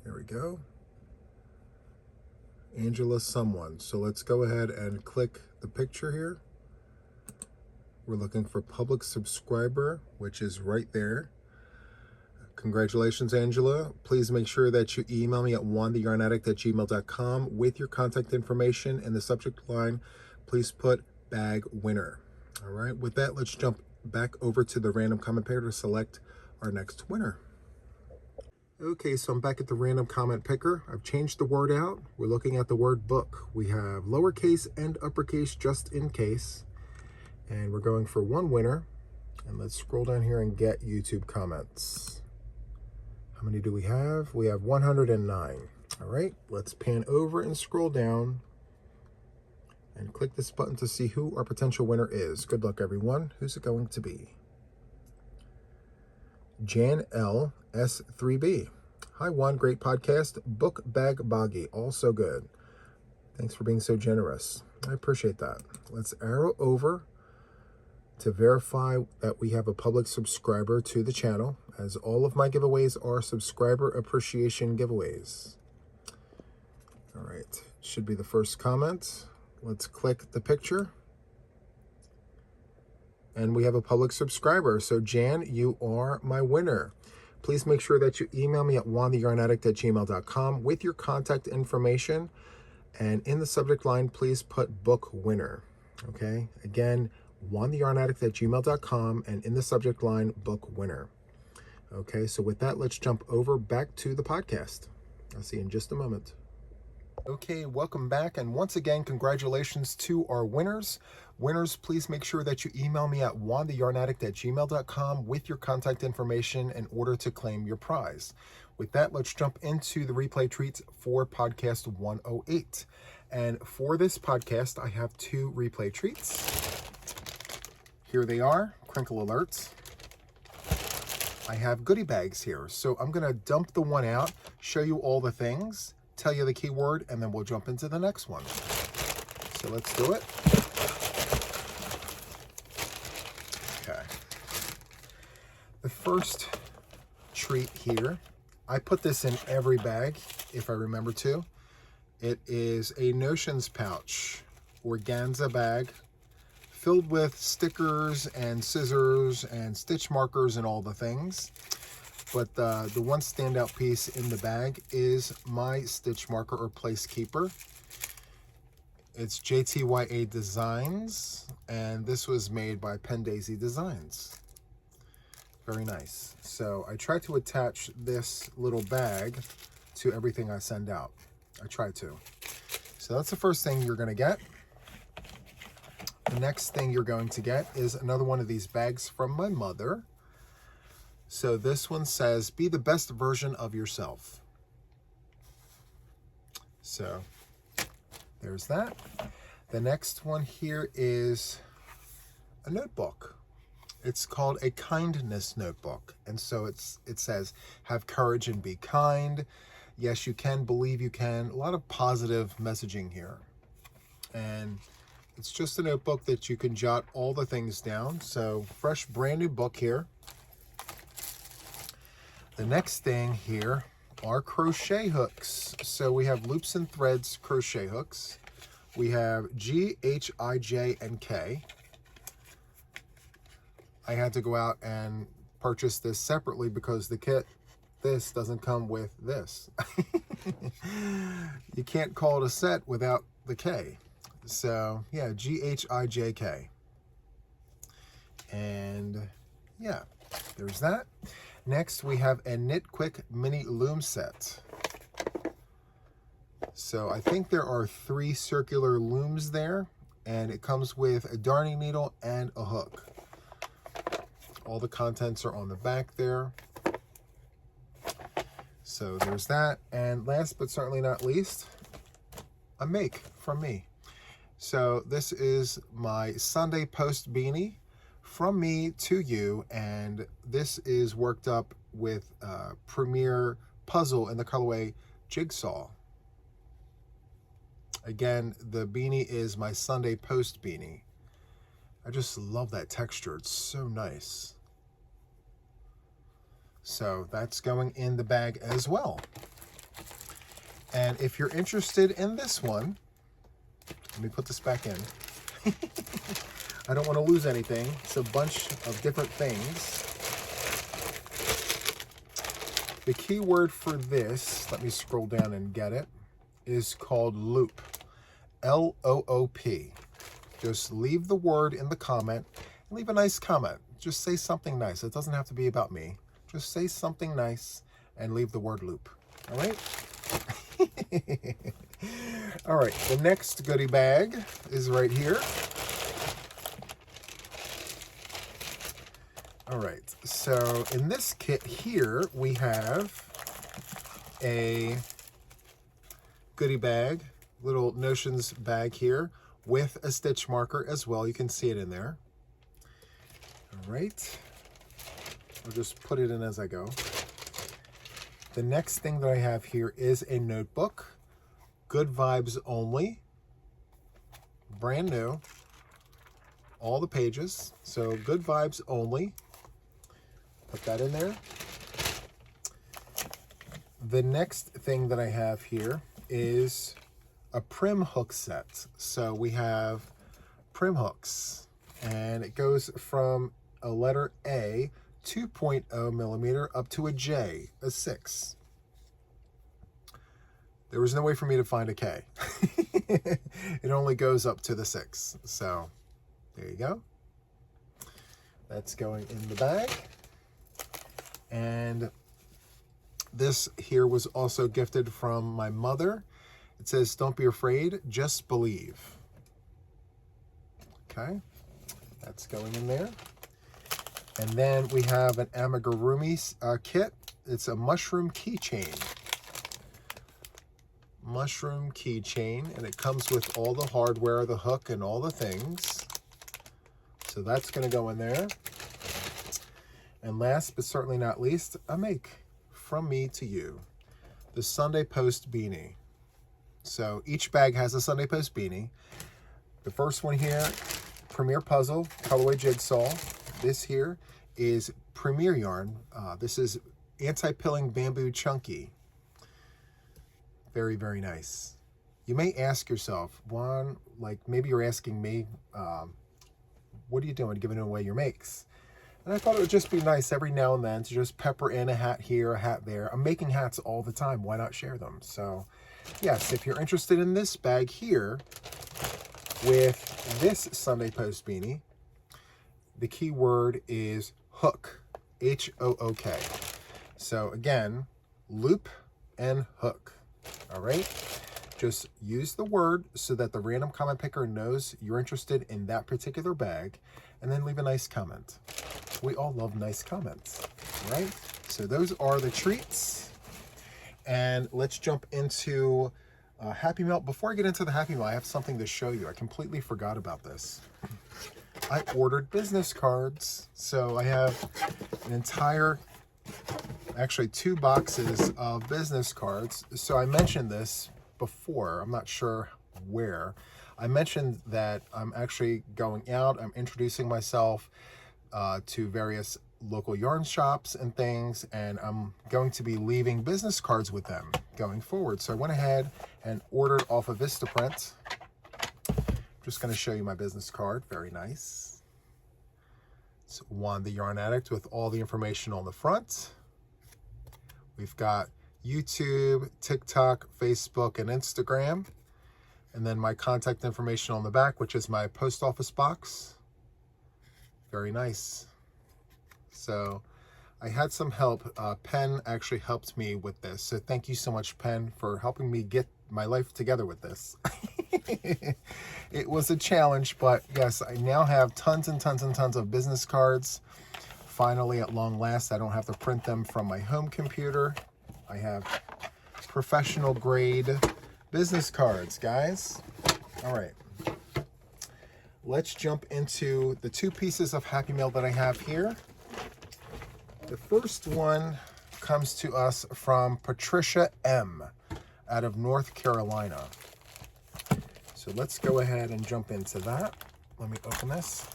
There we go. Angela Someone. So let's go ahead and click the picture here. We're looking for public subscriber, which is right there. Congratulations, Angela. Please make sure that you email me at JuanTheYarnAddict@gmail.com with your contact information. In the subject line, please put bag winner. All right, with that, let's jump back over to the random comment picker to select our next winner. Okay, so I'm back at the random comment picker. I've changed the word out. We're looking at the word book. We have lowercase and uppercase just in case. And we're going for one winner. And let's scroll down here and get YouTube comments. How many do we have? We have 109. All right, let's pan over and scroll down and click this button to see who our potential winner is. Good luck, everyone. Who's it going to be? Jan L. S3B. Hi, Juan. Great podcast. Book Bag Boggy. Also good. Thanks for being so generous. I appreciate that. Let's arrow over to verify that we have a public subscriber to the channel, as all of my giveaways are subscriber appreciation giveaways. All right, should be the first comment. Let's click the picture. And we have a public subscriber. So Jan, you are my winner. Please make sure that you email me at JuanTheYarnAddict@gmail.com with your contact information. And in the subject line, please put book winner. Okay, again, JuanTheYarnAddict@gmail.com, and in the subject line, book winner. Okay, so with that, let's jump over back to the podcast. I'll see you in just a moment. Okay, welcome back, and once again, congratulations to our winners. Winners, please make sure that you email me at JuanTheYarnAddict@gmail.com with your contact information in order to claim your prize. With that, let's jump into the replay treats for podcast 108. And for this podcast, I have two replay treats. Here they are, crinkle alerts. I have goodie bags here. So I'm gonna dump the one out, show you all the things, tell you the keyword, and then we'll jump into the next one. So let's do it. Okay. The first treat here, I put this in every bag, if I remember to. It is a Notions pouch, organza bag, filled with stickers and scissors and stitch markers and all the things. But the one standout piece in the bag is my stitch marker or place keeper. It's JTYA Designs, and this was made by Pen Daisy Designs. Very nice. So I try to attach this little bag to everything I send out. I try to. So that's the first thing you're gonna get. The next thing you're going to get is another one of these bags from my mother. So this one says, be the best version of yourself. So there's that. The next one here is a notebook. It's called a kindness notebook. And so it says, have courage and be kind. Yes, you can, believe you can. A lot of positive messaging here. And it's just a notebook that you can jot all the things down. So fresh, brand new book here. The next thing here are crochet hooks. So we have loops and threads crochet hooks. We have G, H, I, J, and K. I had to go out and purchase this separately because the kit, this doesn't come with this. You can't call it a set without the K. So yeah, G-H-I-J-K. And yeah, there's that. Next, we have a Knit Quick mini loom set. So I think there are 3 circular looms there, and it comes with a darning needle and a hook. All the contents are on the back there. So there's that. And last but certainly not least, a make from me. So this is my Sunday Post beanie from me to you, and this is worked up with Premier Puzzle in the colorway Jigsaw. Again, the beanie is my Sunday Post beanie. I just love that texture. It's so nice. So that's going in the bag as well. And if you're interested in this one, let me put this back in. I don't want to lose anything. It's a bunch of different things. The key word for this, let me scroll down and get it, is called loop. L-O-O-P. Just leave the word in the comment and leave a nice comment. Just say something nice. It doesn't have to be about me. Just say something nice and leave the word loop. All right? All right, the next goodie bag is right here. All right, so in this kit here, we have a goodie bag, little Notions bag here with a stitch marker as well. You can see it in there. All right, I'll just put it in as I go. The next thing that I have here is a notebook, Good Vibes Only, brand new, all the pages, so Good Vibes Only. Put that in there. The next thing that I have here is a prim hook set. So we have prim hooks, and it goes from a letter A, 2.0 millimeter, up to a J, a 6. There was no way for me to find a K. It only goes up to the 6. So there you go. That's going in the bag. And this here was also gifted from my mother. It says, "Don't be afraid, just believe." Okay, that's going in there. And then we have an amigurumi kit. It's a mushroom keychain. Mushroom keychain, and it comes with all the hardware, the hook, and all the things. So that's going to go in there. And last but certainly not least, a make from me to you, the Sunday Post beanie. So each bag has a Sunday Post beanie. The first one here, Premier Puzzle, colorway Jigsaw. This here is Premier Yarn. This is Anti-Pilling Bamboo Chunky. Very, very nice. You may ask yourself, Juan, like maybe you're asking me, what are you doing giving away your makes? And I thought it would just be nice every now and then to just pepper in a hat here, a hat there. I'm making hats all the time. Why not share them? So yes, if you're interested in this bag here with this Sunday Post beanie, the key word is hook, H-O-O-K. So again, loop and hook. All right, just use the word so that the random comment picker knows you're interested in that particular bag, and then leave a nice comment. We all love nice comments, right? So those are the treats. And let's jump into Happy Mail. Before I get into the Happy Mail, I have something to show you. I completely forgot about this. I ordered business cards. So I have an entire, actually 2 boxes of business cards. So I mentioned this before, I'm not sure where. I mentioned that I'm actually going out, I'm introducing myself to various local yarn shops and things, and I'm going to be leaving business cards with them going forward. So I went ahead and ordered off of Vistaprint. Just going to show you my business card. Very nice. It's Juan the Yarn Addict with all the information on the front. We've got YouTube, TikTok, Facebook, and Instagram. And then my contact information on the back, which is my post office box. Very nice. So I had some help. Penn actually helped me with this. So thank you so much, Penn, for helping me get my life together with this. It was a challenge, but yes, I now have tons and tons and tons of business cards. Finally, at long last, I don't have to print them from my home computer. I have professional grade business cards, guys. All right. Let's jump into the 2 pieces of Happy Mail that I have here. The first one comes to us from Patricia M. out of North Carolina. So let's go ahead and jump into that. Let me open this.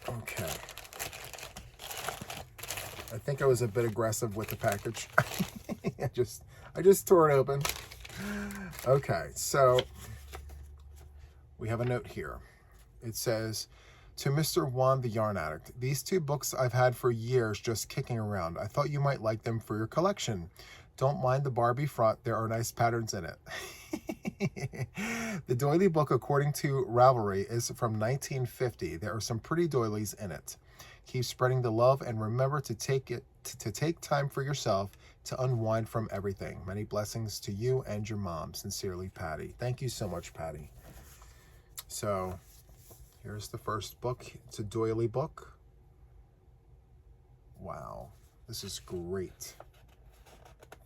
Okay. I think I was a bit aggressive with the package. I just tore it open. Okay, so we have a note here. It says, to Mr. Juan the Yarn Addict, these 2 books I've had for years just kicking around. I thought you might like them for your collection. Don't mind the Barbie front. There are nice patterns in it. The doily book, according to Ravelry, is from 1950. There are some pretty doilies in it. Keep spreading the love and remember to take time for yourself to unwind from everything. Many blessings to you and your mom. Sincerely, Patty. Thank you so much, Patty. So here's the first book. It's a doily book. Wow, this is great.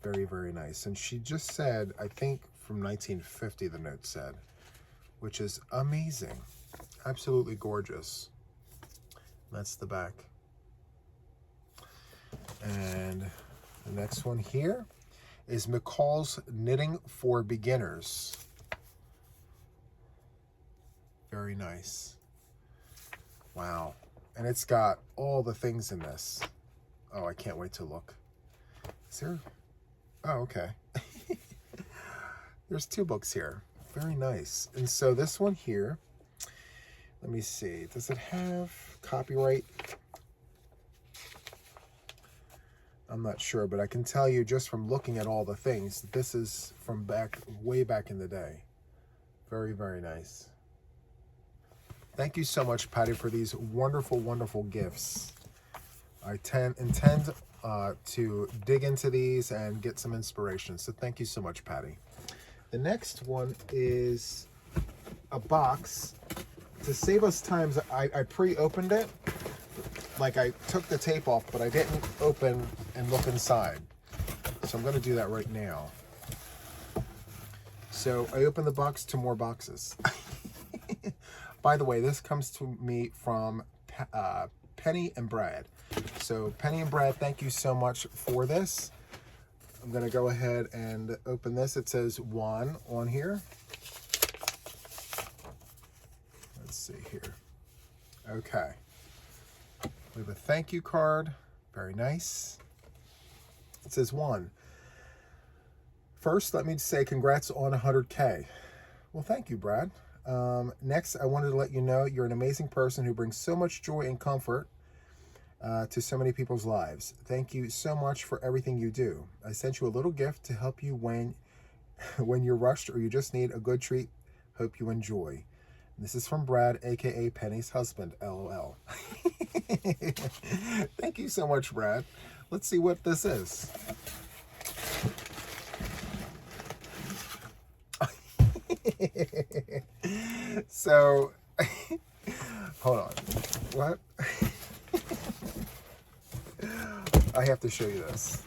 Very, very nice. And she just said, I think from 1950, the note said, which is amazing. Absolutely gorgeous. That's the back. And the next one here is McCall's Knitting for Beginners. Very nice. Wow. And it's got all the things in this. Oh, I can't wait to look. Is there? Oh, okay. There's 2 books here. Very nice. And so this one here, let me see. Does it have copyright? I'm not sure, but I can tell you just from looking at all the things, this is from way back in the day. Very, very nice. Thank you so much, Patty, for these wonderful, wonderful gifts. I intend to dig into these and get some inspiration. So thank you so much, Patty. The next one is a box. To save us time, I pre-opened it. Like I took the tape off, but I didn't open and look inside. So I'm going to do that right now. So I opened the box to more boxes. By the way, this comes to me from Penny and Brad. So Penny and Brad, thank you so much for this. I'm going to go ahead and open this. It says Juan on here. Let's see here. Okay. We have a thank you card. Very nice. It says Juan. First, let me say congrats on 100K. Well, thank you, Brad. Next, I wanted to let you know you're an amazing person who brings so much joy and comfort to so many people's lives. Thank you so much for everything you do. I sent you a little gift to help you when you're rushed or you just need a good treat. Hope you enjoy. This is from Brad, aka Penny's husband, LOL. Thank you so much, Brad. Let's see what this is. So, hold on. What? I have to show you this.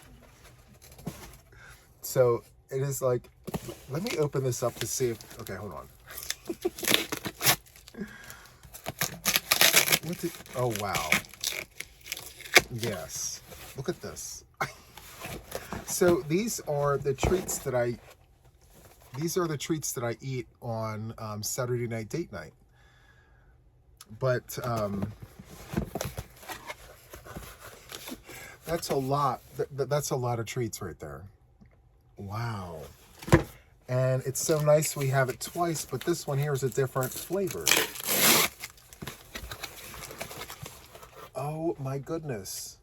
So, it is like, let me open this up to see if, okay, hold on. Oh, wow. Yes. Look at this. So, these are the treats that I eat on Saturday night date night. But that's a lot. That's a lot of treats right there. Wow. And it's so nice we have it twice, but this one here is a different flavor. Oh my goodness.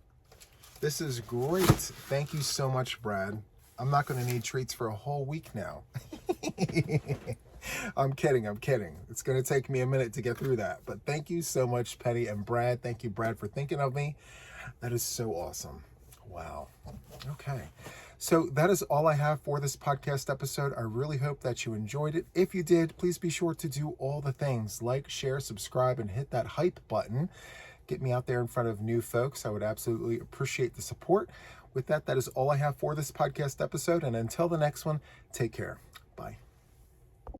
This is great. Thank you so much, Brad. I'm not going to need treats for a whole week now. I'm kidding. It's going to take me a minute to get through that. But thank you so much, Penny and Brad. Thank you, Brad, for thinking of me. That is so awesome. Wow. Okay. So that is all I have for this podcast episode. I really hope that you enjoyed it. If you did, please be sure to do all the things: like, share, subscribe, and hit that hype button. Get me out there in front of new folks. I would absolutely appreciate the support. With that, that is all I have for this podcast episode. And until the next one, take care. Bye.